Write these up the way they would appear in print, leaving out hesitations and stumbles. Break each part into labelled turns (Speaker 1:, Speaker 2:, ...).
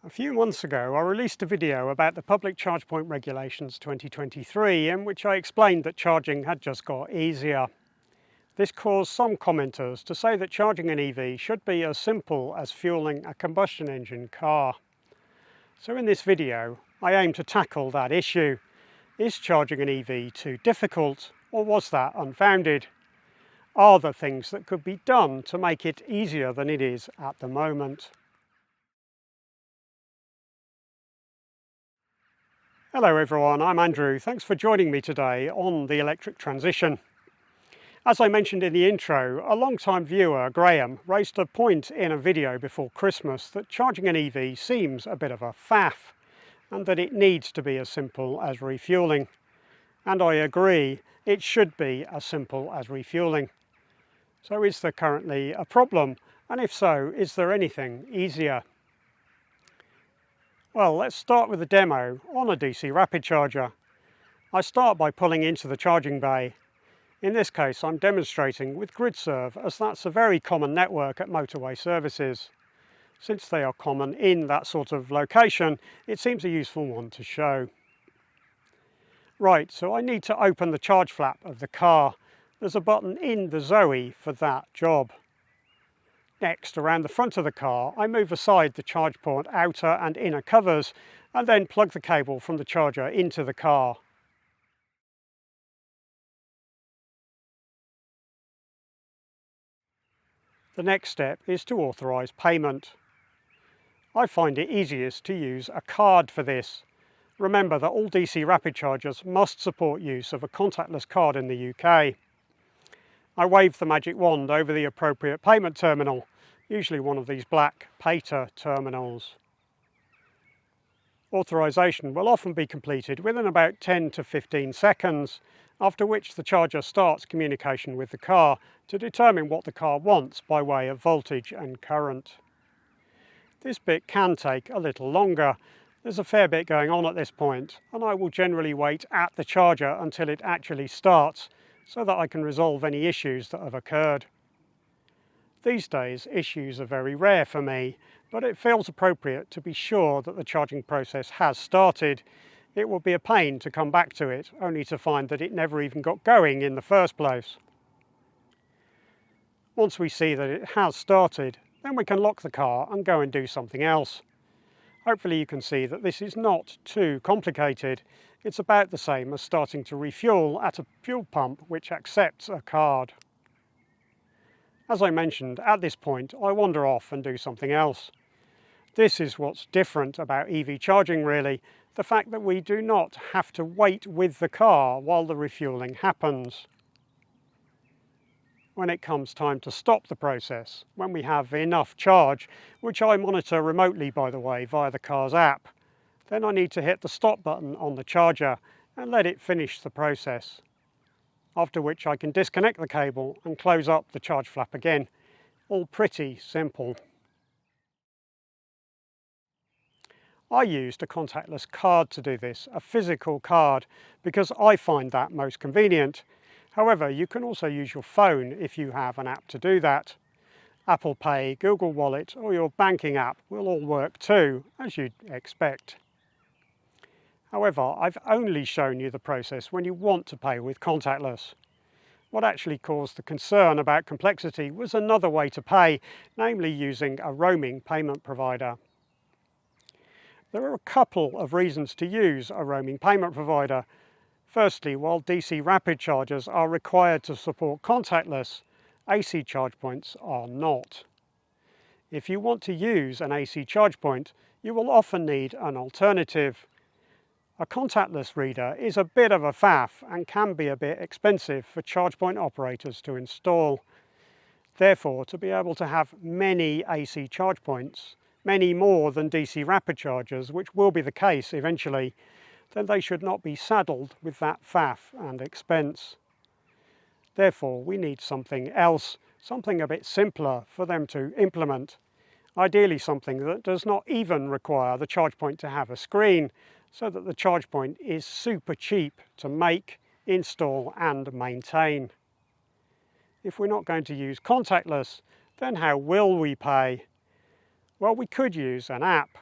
Speaker 1: A few months ago I released a video about the Public Charge Point Regulations 2023 in which I explained that charging had just got easier. This caused some commenters to say that charging an EV should be as simple as fueling a combustion engine car. So in this video I aim to tackle that issue. Is charging an EV too difficult, or was that unfounded? Are there things that could be done to make it easier than it is at the moment? Hello everyone, I'm Andrew. Thanks for joining me today on the electric transition. As I mentioned in the intro, a long-time viewer, Graham, raised a point in a video before Christmas that charging an EV seems a bit of a faff, and that it needs to be as simple as refueling. And I agree, it should be as simple as refueling. So is there currently a problem? And if so, is there anything easier? Well, let's start with a demo on a DC rapid charger. I start by pulling into the charging bay. In this case, I'm demonstrating with GridServe, as that's a very common network at motorway services. Since they are common in that sort of location, it seems a useful one to show. Right, so I need to open the charge flap of the car. There's a button in the Zoe for that job. Next, around the front of the car, I move aside the charge port outer and inner covers and then plug the cable from the charger into the car. The next step is to authorise payment. I find it easiest to use a card for this. Remember that all DC rapid chargers must support use of a contactless card in the UK. I wave the magic wand over the appropriate payment terminal, usually one of these black PATA terminals. Authorisation will often be completed within about 10 to 15 seconds, after which the charger starts communication with the car to determine what the car wants by way of voltage and current. This bit can take a little longer. There's a fair bit going on at this point, and I will generally wait at the charger until it actually starts, so that I can resolve any issues that have occurred. These days, issues are very rare for me, but it feels appropriate to be sure that the charging process has started. It will be a pain to come back to it, only to find that it never even got going in the first place. Once we see that it has started, then we can lock the car and go and do something else. Hopefully you can see that this is not too complicated. It's about the same as starting to refuel at a fuel pump which accepts a card. As I mentioned, at this point I wander off and do something else. This is what's different about EV charging really, the fact that we do not have to wait with the car while the refueling happens. When it comes time to stop the process, when we have enough charge, which I monitor remotely by the way via the car's app, then I need to hit the stop button on the charger and let it finish the process. After which I can disconnect the cable and close up the charge flap again. All pretty simple. I used a contactless card to do this, a physical card, because I find that most convenient. However, you can also use your phone if you have an app to do that. Apple Pay, Google Wallet or your banking app will all work too, as you'd expect. However, I've only shown you the process when you want to pay with contactless. What actually caused the concern about complexity was another way to pay, namely using a roaming payment provider. There are a couple of reasons to use a roaming payment provider. Firstly, while DC rapid chargers are required to support contactless, AC charge points are not. If you want to use an AC charge point, you will often need an alternative. A contactless reader is a bit of a faff and can be a bit expensive for charge point operators to install. Therefore, to be able to have many AC charge points, many more than DC rapid chargers, which will be the case eventually, then they should not be saddled with that faff and expense. Therefore, we need something else, something a bit simpler for them to implement. Ideally something that does not even require the charge point to have a screen, so that the charge point is super cheap to make, install and maintain. If we're not going to use contactless, then how will we pay? Well, we could use an app.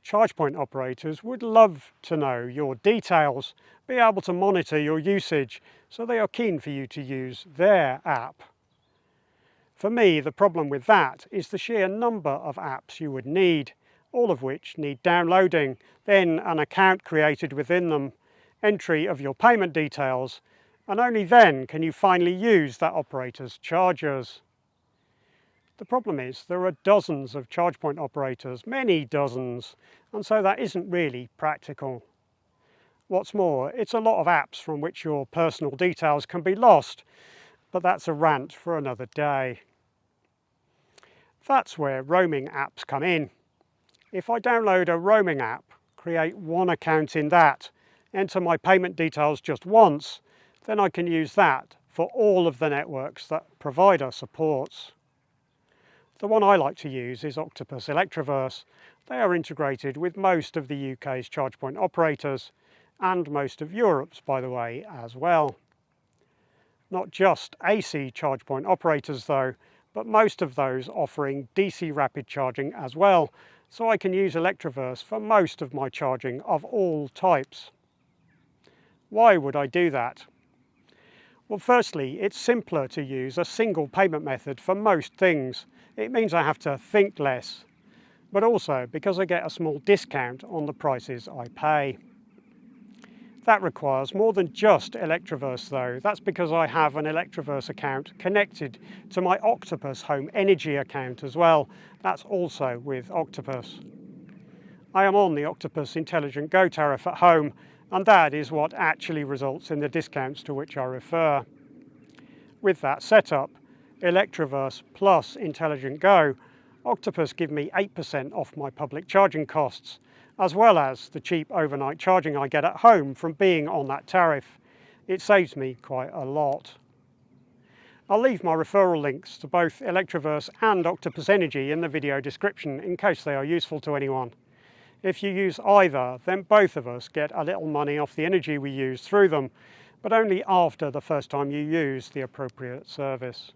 Speaker 1: Charge point operators would love to know your details, be able to monitor your usage, so they are keen for you to use their app. For me, the problem with that is the sheer number of apps you would need, all of which need downloading, then an account created within them, entry of your payment details, and only then can you finally use that operator's chargers. The problem is there are dozens of charge point operators, many dozens, and so that isn't really practical. What's more, it's a lot of apps from which your personal details can be lost, but that's a rant for another day. That's where roaming apps come in. If I download a roaming app, create one account in that, enter my payment details just once, then I can use that for all of the networks that provider supports. The one I like to use is Octopus Electroverse. They are integrated with most of the UK's charge point operators, and most of Europe's, by the way, as well. Not just AC charge point operators though, but most of those offering DC rapid charging as well, so I can use Electroverse for most of my charging of all types. Why would I do that? Well, firstly, it's simpler to use a single payment method for most things. It means I have to think less, but also because I get a small discount on the prices I pay. That requires more than just Electroverse though. That's because I have an Electroverse account connected to my Octopus Home Energy account as well. That's also with Octopus. I am on the Octopus Intelligent Go tariff at home, and that is what actually results in the discounts to which I refer. With that setup, Electroverse plus Intelligent Go, Octopus give me 8% off my public charging costs, as well as the cheap overnight charging I get at home from being on that tariff. It saves me quite a lot. I'll leave my referral links to both Electroverse and Octopus Energy in the video description in case they are useful to anyone. If you use either, then both of us get a little money off the energy we use through them, but only after the first time you use the appropriate service.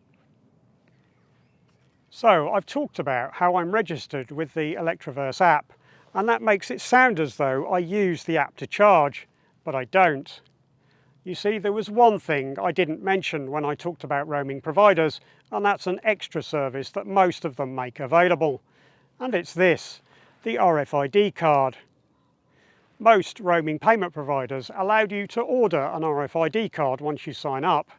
Speaker 1: So I've talked about how I'm registered with the Electroverse app, and that makes it sound as though I use the app to charge, but I don't. You see, there was one thing I didn't mention when I talked about roaming providers, and that's an extra service that most of them make available. And it's this, the RFID card. Most roaming payment providers allow you to order an RFID card once you sign up.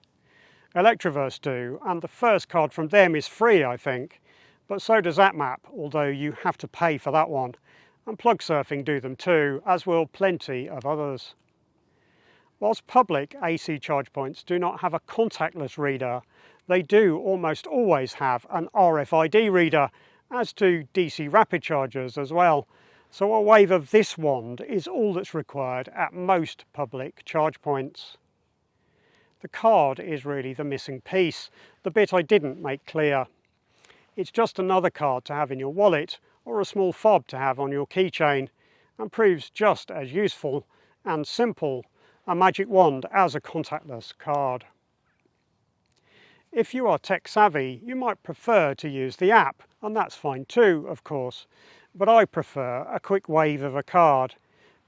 Speaker 1: Electroverse do, and the first card from them is free, I think, but so does AppMap, although you have to pay for that one. And Plug Surfing do them too, as will plenty of others. Whilst public AC charge points do not have a contactless reader, they do almost always have an RFID reader, as do DC rapid chargers as well. So a wave of this wand is all that's required at most public charge points. The card is really the missing piece, the bit I didn't make clear. It's just another card to have in your wallet, or a small fob to have on your keychain, and proves just as useful and simple a magic wand as a contactless card. If you are tech savvy, you might prefer to use the app, and that's fine too, of course, but I prefer a quick wave of a card,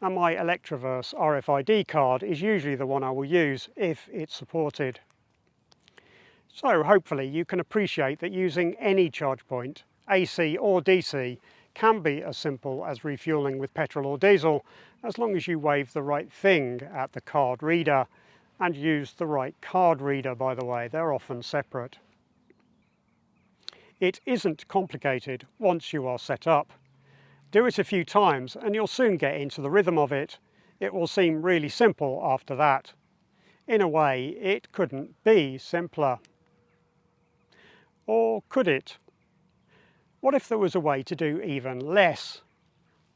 Speaker 1: and my Electroverse RFID card is usually the one I will use if it's supported. So hopefully you can appreciate that using any charge point, AC or DC, can be as simple as refueling with petrol or diesel, as long as you wave the right thing at the card reader, and use the right card reader, by the way, they're often separate. It isn't complicated once you are set up. Do it a few times and you'll soon get into the rhythm of it. It will seem really simple after that. In a way, it couldn't be simpler. Or could it? What if there was a way to do even less?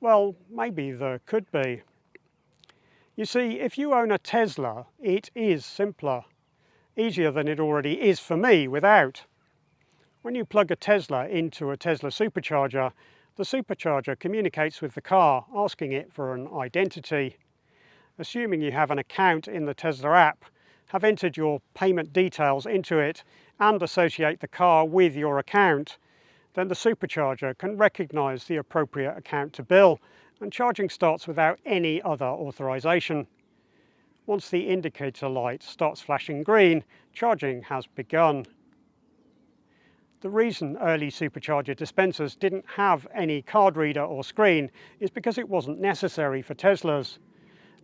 Speaker 1: Well, maybe there could be. You see, if you own a Tesla, it is simpler. Easier than it already is for me without. When you plug a Tesla into a Tesla supercharger, the supercharger communicates with the car, asking it for an identity. Assuming you have an account in the Tesla app, have entered your payment details into it, and associate the car with your account, then the supercharger can recognise the appropriate account to bill and charging starts without any other authorization. Once the indicator light starts flashing green, charging has begun. The reason early supercharger dispensers didn't have any card reader or screen is because it wasn't necessary for Teslas.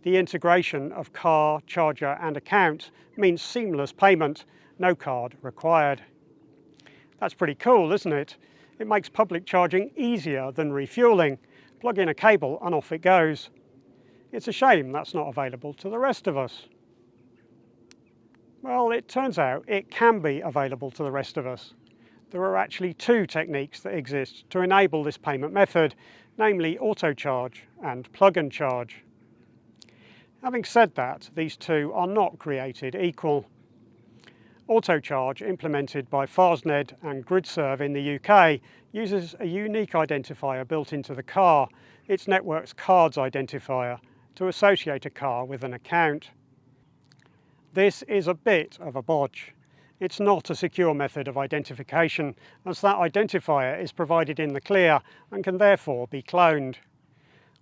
Speaker 1: The integration of car, charger and account means seamless payment, no card required. That's pretty cool, isn't it? It makes public charging easier than refueling. Plug in a cable and off it goes. It's a shame that's not available to the rest of us. Well, it turns out it can be available to the rest of us. There are actually two techniques that exist to enable this payment method, namely Autocharge and Plug and Charge. Having said that, these two are not created equal. Autocharge, implemented by Fastned and GridServe in the UK, uses a unique identifier built into the car, its network's cards identifier, to associate a car with an account. This is a bit of a bodge. It's not a secure method of identification, as that identifier is provided in the clear and can therefore be cloned.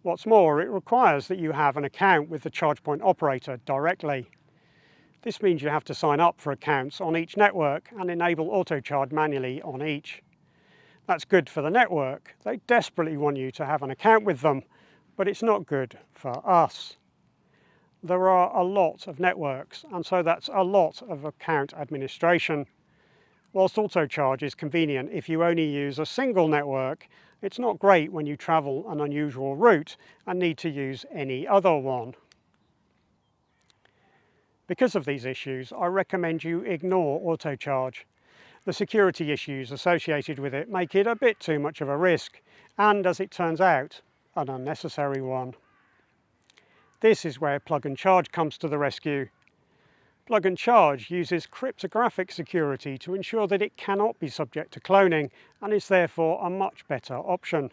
Speaker 1: What's more, it requires that you have an account with the charge point operator directly. This means you have to sign up for accounts on each network and enable Autocharge manually on each. That's good for the network. They desperately want you to have an account with them, but it's not good for us. There are a lot of networks, and so that's a lot of account administration. Whilst Autocharge is convenient if you only use a single network, it's not great when you travel an unusual route and need to use any other one. Because of these issues, I recommend you ignore Autocharge. The security issues associated with it make it a bit too much of a risk, and as it turns out, an unnecessary one. This is where Plug and Charge comes to the rescue. Plug and Charge uses cryptographic security to ensure that it cannot be subject to cloning and is therefore a much better option.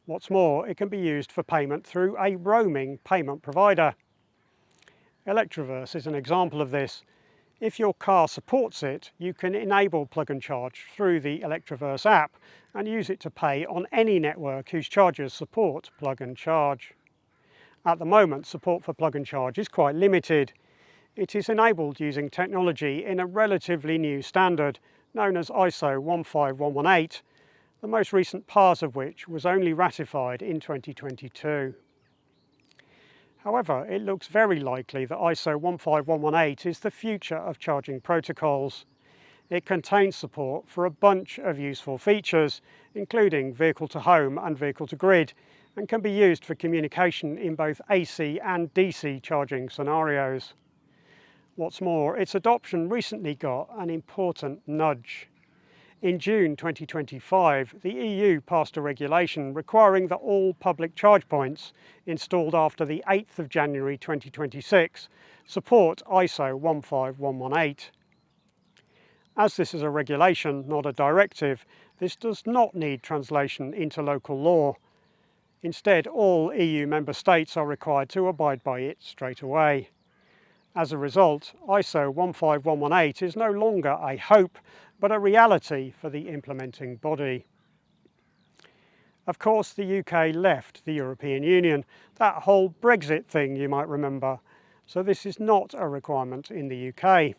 Speaker 1: What's more, it can be used for payment through a roaming payment provider. Electroverse is an example of this. If your car supports it, you can enable Plug and Charge through the Electroverse app and use it to pay on any network whose chargers support Plug and Charge. At the moment, support for Plug and Charge is quite limited. It is enabled using technology in a relatively new standard known as ISO 15118, the most recent part of which was only ratified in 2022. However, it looks very likely that ISO 15118 is the future of charging protocols. It contains support for a bunch of useful features, including vehicle-to-home and vehicle-to-grid, and can be used for communication in both AC and DC charging scenarios. What's more, its adoption recently got an important nudge. In June 2025, the EU passed a regulation requiring that all public charge points installed after the 8th of January 2026 support ISO 15118. As this is a regulation, not a directive, this does not need translation into local law. Instead, all EU member states are required to abide by it straight away. As a result, ISO 15118 is no longer a hope, but a reality for the implementing body. Of course, the UK left the European Union, that whole Brexit thing you might remember, so this is not a requirement in the UK.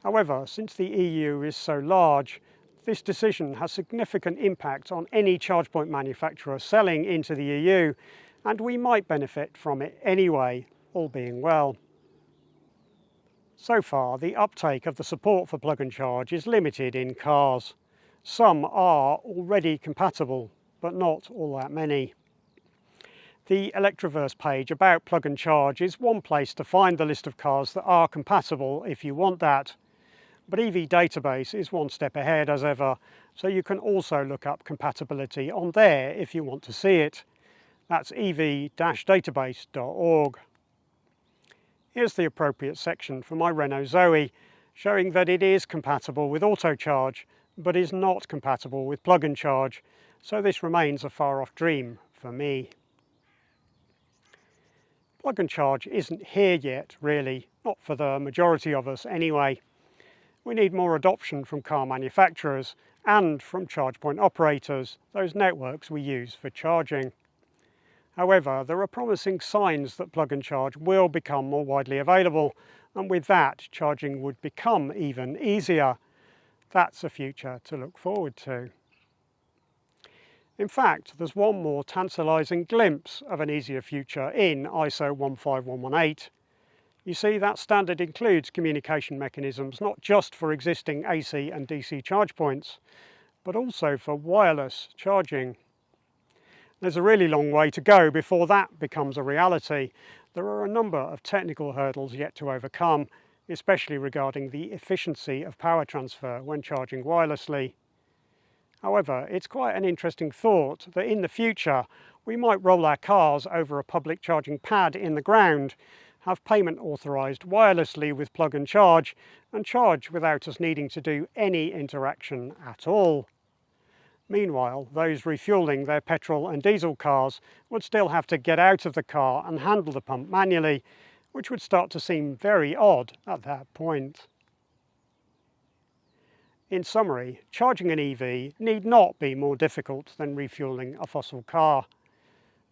Speaker 1: However, since the EU is so large, this decision has significant impact on any charge point manufacturer selling into the EU, and we might benefit from it anyway, all being well. So far, the uptake of the support for Plug and Charge is limited in cars. Some are already compatible, but not all that many. The Electroverse page about Plug and Charge is one place to find the list of cars that are compatible if you want that. But EV Database is one step ahead as ever, so you can also look up compatibility on there if you want to see it. That's ev-database.org. Here's the appropriate section for my Renault Zoe, showing that it is compatible with Autocharge, but is not compatible with Plug and Charge, so this remains a far-off dream for me. Plug and Charge isn't here yet, really, not for the majority of us anyway. We need more adoption from car manufacturers and from charge point operators, those networks we use for charging. However, there are promising signs that plug and charge will become more widely available, and with that, charging would become even easier. That's a future to look forward to. In fact, there's one more tantalising glimpse of an easier future in ISO 15118. You see, that standard includes communication mechanisms not just for existing AC and DC charge points, but also for wireless charging. There's a really long way to go before that becomes a reality. There are a number of technical hurdles yet to overcome, especially regarding the efficiency of power transfer when charging wirelessly. However, it's quite an interesting thought that in the future we might roll our cars over a public charging pad in the ground, have payment authorised wirelessly with plug and charge without us needing to do any interaction at all. Meanwhile, those refuelling their petrol and diesel cars would still have to get out of the car and handle the pump manually, which would start to seem very odd at that point. In summary, charging an EV need not be more difficult than refuelling a fossil car.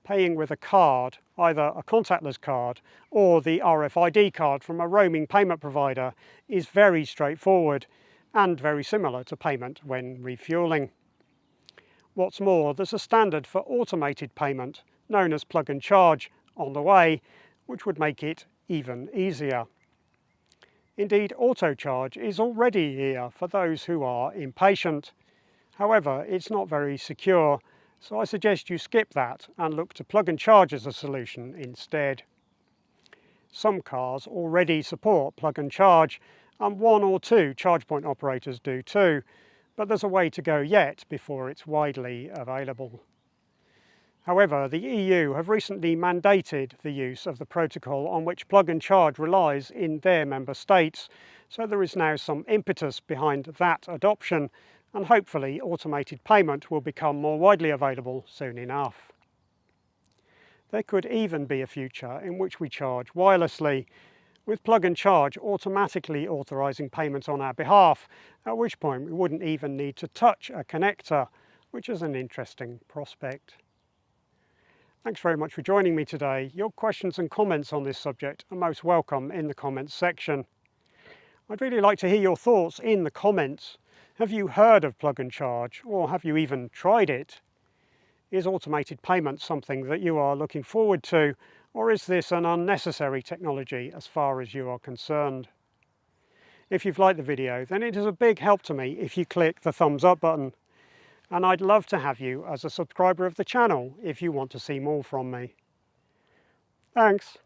Speaker 1: Paying with a card, either a contactless card or the RFID card from a roaming payment provider, is very straightforward and very similar to payment when refuelling. What's more, there's a standard for automated payment, known as plug and charge, on the way, which would make it even easier. Indeed, Autocharge is already here for those who are impatient. However, it's not very secure, so I suggest you skip that and look to plug and charge as a solution instead. Some cars already support plug and charge, and 1 or 2 charge point operators do too, but there's a way to go yet before it's widely available. However, the EU have recently mandated the use of the protocol on which plug and charge relies in their member states, so there is now some impetus behind that adoption, and hopefully automated payment will become more widely available soon enough. There could even be a future in which we charge wirelessly, with plug and charge automatically authorising payment on our behalf, at which point we wouldn't even need to touch a connector, which is an interesting prospect. Thanks very much for joining me today. Your questions and comments on this subject are most welcome in the comments section. I'd really like to hear your thoughts in the comments. Have you heard of plug and charge, or have you even tried it? Is automated payment something that you are looking forward to, or is this an unnecessary technology as far as you are concerned? If you've liked the video, then it is a big help to me if you click the thumbs up button. And I'd love to have you as a subscriber of the channel if you want to see more from me. Thanks.